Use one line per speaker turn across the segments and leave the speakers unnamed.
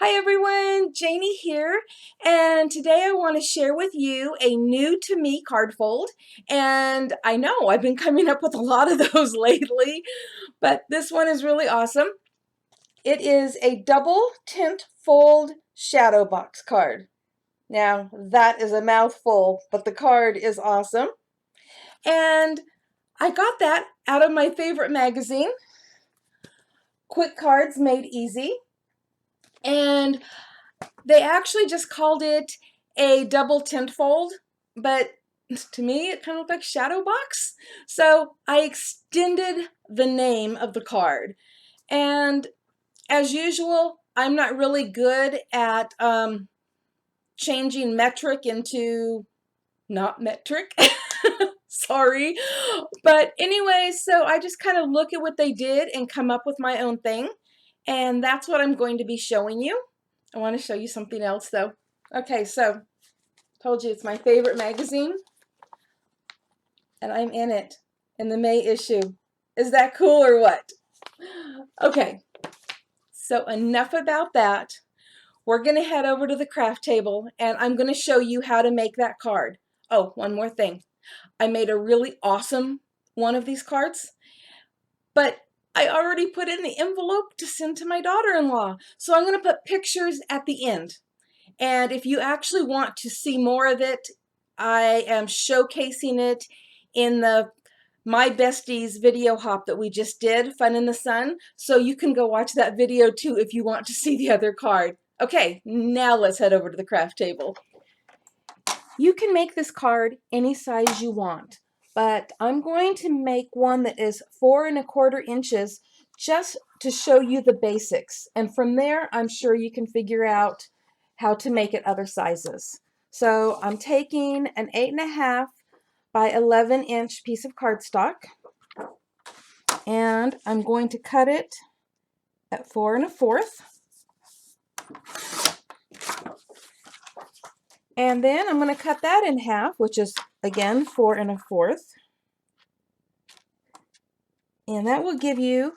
Hi everyone, Janie here, and today I want to share with you a new to me card fold. And I know I've been coming up with a lot of those lately, but this one is really awesome. It is a double tint fold Shadowbox card. Now that is a mouthful, but the card is awesome. And I got that out of my favorite magazine, Quick Cards Made Easy. And they actually just called it a double tint fold, but to me it kind of looked like Shadowbox. So I extended the name of the card. And as usual, I'm not really good at changing metric into not metric. Sorry. But anyway, so I just kind of look at what they did and come up with my own thing. And that's what I'm going to be showing you. I want to show you something else though. Okay, so told you it's my favorite magazine, and I'm in it in the May issue. Is that cool or what? Okay, so enough about that. We're going to head over to the craft table, and I'm going to show you how to make that card. Oh, one more thing. I made a really awesome one of these cards, but I already put it in the envelope to send to my daughter-in-law. So I'm going to put pictures at the end. And if you actually want to see more of it, I am showcasing it in the My Besties video hop that we just did, Fun in the Sun. So you can go watch that video too if you want to see the other card. Okay, now let's head over to the craft table. You can make this card any size you want, but I'm going to make one that is 4 1/4 inches just to show you the basics. And from there, I'm sure you can figure out how to make it other sizes. So I'm taking an 8.5 by 11-inch piece of cardstock, and I'm going to cut it at 4 1/4. And then I'm going to cut that in half, which is again 4 1/4. And that will give you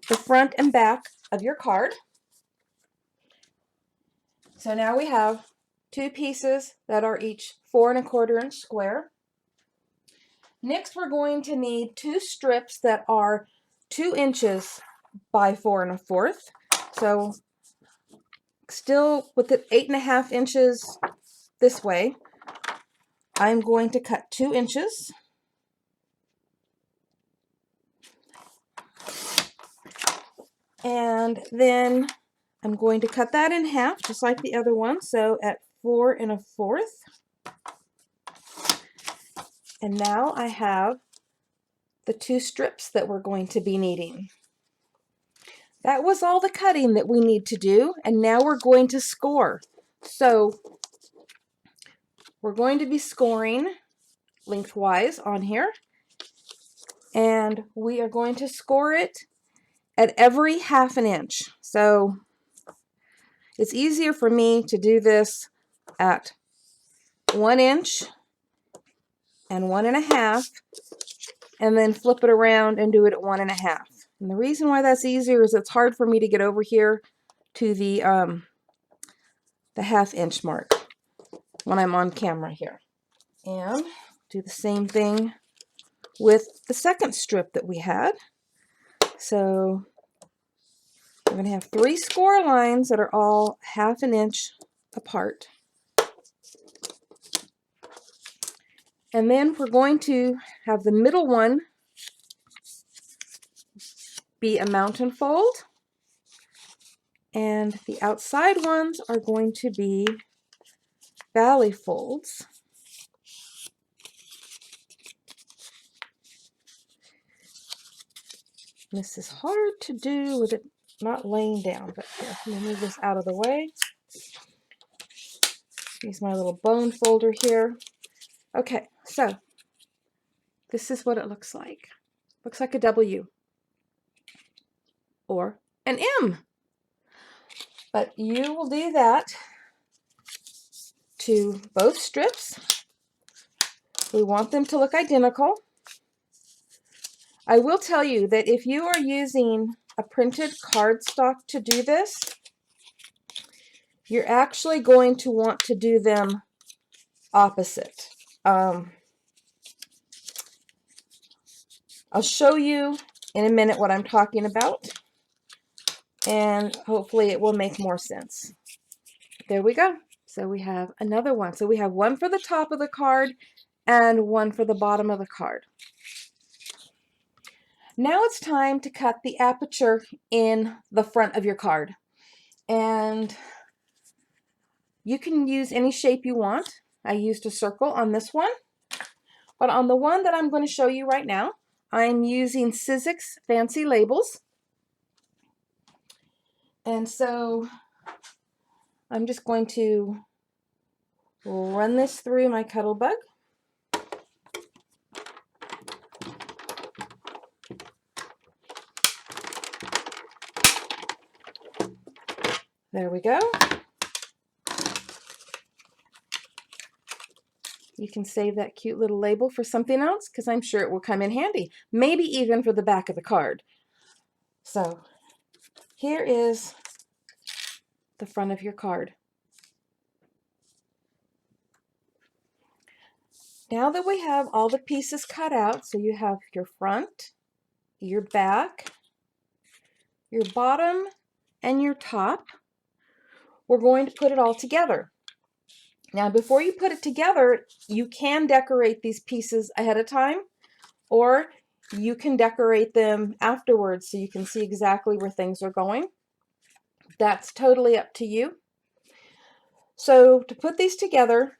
the front and back of your card. So now we have two pieces that are each 4 1/4 inch square. Next, we're going to need two strips that are 2 inches by 4 1/4. So still with the 8.5 inches this way, I'm going to cut 2 inches. And then I'm going to cut that in half, just like the other one, so at 4 1/4. And now I have the two strips that we're going to be needing. That was all the cutting that we need to do, and now we're going to score. So we're going to be scoring lengthwise on here, and we are going to score it at every 1/2 inch. So it's easier for me to do this at 1 inch and 1 1/2, and then flip it around and do it at 1 1/2. And the reason why that's easier is it's hard for me to get over here to the 1/2 inch mark when I'm on camera here. And do the same thing with the second strip that we had. So we're going to have 3 score lines that are all 1/2 inch apart. And then we're going to have the middle one be a mountain fold, and the outside ones are going to be valley folds. This is hard to do with it not laying down, but here, let me move this out of the way. Use my little bone folder here. Okay, so this is what it looks like. Looks like a W or an M. But you will do that to both strips. We want them to look identical. I will tell you that if you are using a printed cardstock to do this, you're actually going to want to do them opposite. I'll show you in a minute what I'm talking about, and hopefully it will make more sense. There we go. So we have another one. So we have one for the top of the card and one for the bottom of the card. Now it's time to cut the aperture in the front of your card. And you can use any shape you want. I used a circle on this one. But on the one that I'm going to show you right now, I'm using Sizzix Fancy Labels. And so I'm just going to run this through my Cuttlebug. There we go. You can save that cute little label for something else because I'm sure it will come in handy. Maybe even for the back of the card. So here is the front of your card. Now that we have all the pieces cut out, so you have your front, your back, your bottom, and your top, we're going to put it all together. Now, before you put it together, you can decorate these pieces ahead of time, or you can decorate them afterwards so you can see exactly where things are going. That's totally up to you. So to put these together,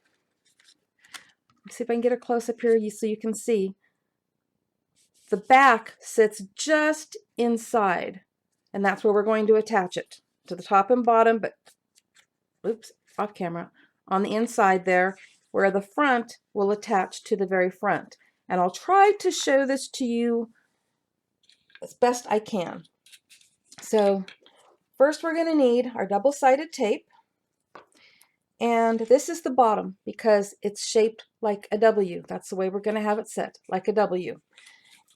let's see if I can get a close up here so you can see. The back sits just inside, and that's where we're going to attach it, to the top and bottom, but oops, off camera, on the inside there, where the front will attach to the very front. And I'll try to show this to you as best I can. So first we're going to need our double-sided tape, and this is the bottom because it's shaped like a W. That's the way we're going to have it set, like a W.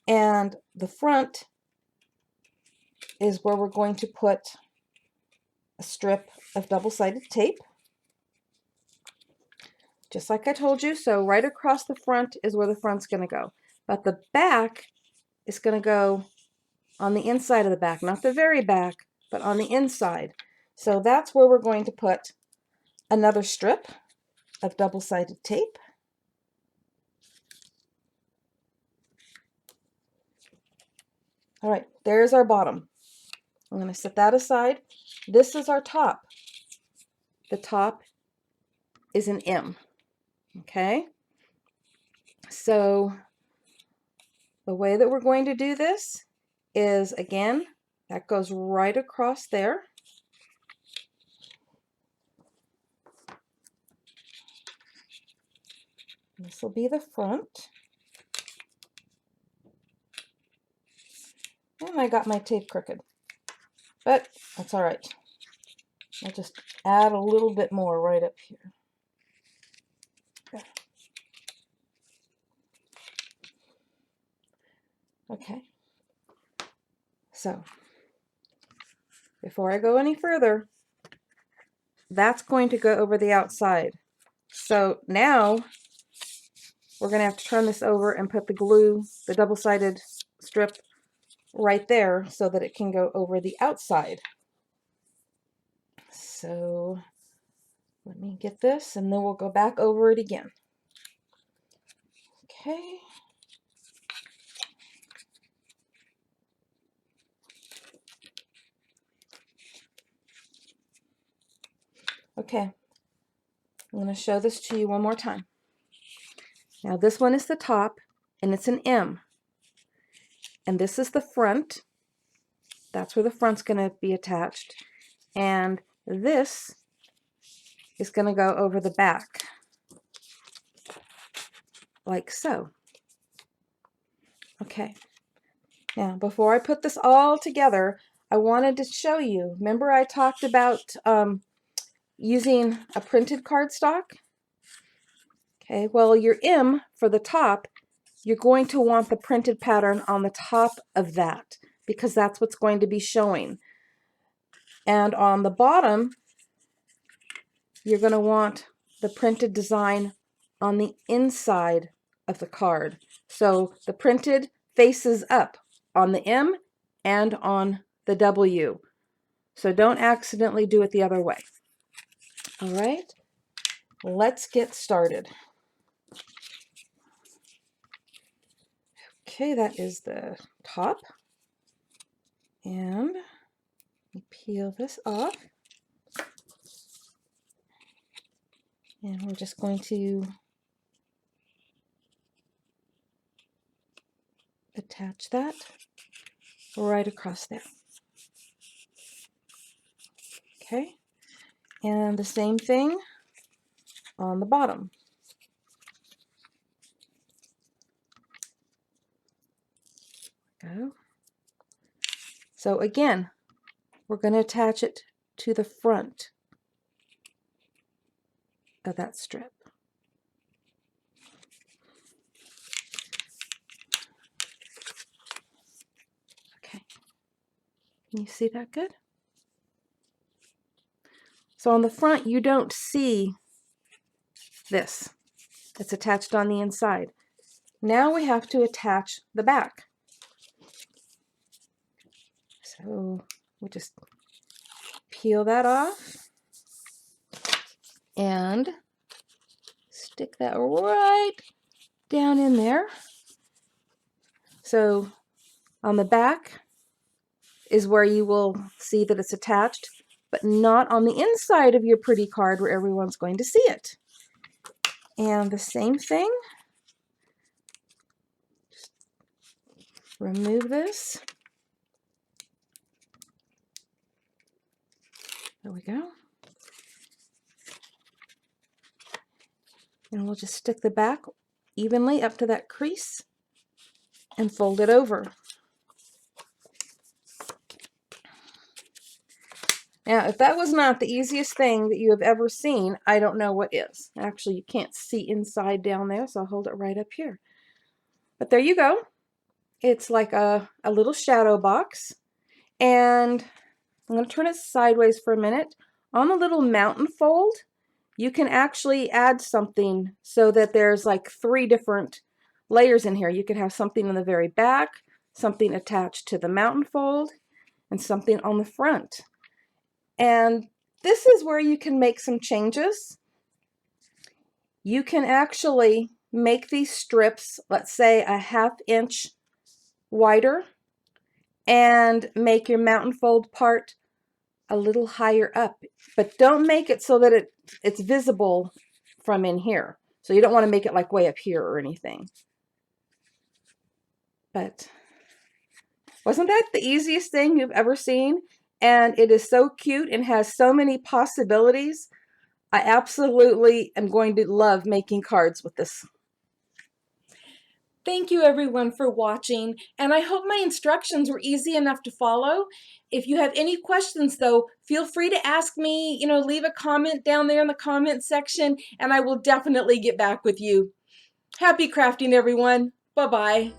And the front is where we're going to put a strip of double-sided tape, just like I told you. So right across the front is where the front's going to go, but the back is going to go on the inside of the back, not the very back, but on the inside. So that's where we're going to put another strip of double-sided tape. All right, there's our bottom. I'm going to set that aside. This is our top. The top is an M. Okay? So the way that we're going to do this is, again, that goes right across there. This will be the front. And I got my tape crooked, but that's all right. I'll just add a little bit more right up here. Okay. So before I go any further, that's going to go over the outside. So now we're going to have to turn this over and put the glue, the double-sided strip, right there so that it can go over the outside. So let me get this and then we'll go back over it again. Okay. Okay. I'm going to show this to you one more time. Now this one is the top and it's an M. And this is the front. That's where the front's going to be attached. And this is going to go over the back, like so. Okay. Now, before I put this all together, I wanted to show you, remember I talked about using a printed cardstock? Okay, well, your M for the top, you're going to want the printed pattern on the top of that because that's what's going to be showing. And on the bottom, you're going to want the printed design on the inside of the card. So the printed faces up on the M and on the W. So don't accidentally do it the other way. All right, let's get started. Okay, that is the top. And peel this off. And we're just going to attach that right across there. Okay, and the same thing on the bottom. Go. So again, we're going to attach it to the front of that strip. Okay, can you see that good? So on the front, you don't see this. It's attached on the inside. Now we have to attach the back. So we just peel that off and stick that right down in there. So on the back is where you will see that it's attached, but not on the inside of your pretty card where everyone's going to see it. And the same thing. Just remove this. There we go. And we'll just stick the back evenly up to that crease and fold it over. Now, if that was not the easiest thing that you have ever seen, I don't know what is. Actually, you can't see inside down there, so I'll hold it right up here. But there you go. It's like a little shadow box. And I'm going to turn it sideways for a minute. On the little mountain fold, you can actually add something so that there's like 3 different layers in here. You could have something in the very back, something attached to the mountain fold, and something on the front. And this is where you can make some changes. You can actually make these strips, let's say a 1/2 inch wider, and make your mountain fold part a little higher up, but don't make it so that it's visible from in here. So you don't want to make it like way up here or anything. But wasn't that the easiest thing you've ever seen? And it is so cute and has so many possibilities. I absolutely am going to love making cards with this. Thank you everyone for watching, and I hope my instructions were easy enough to follow. If you have any questions though, feel free to ask me, leave a comment down there in the comment section, and I will definitely get back with you. Happy crafting everyone. Bye-bye.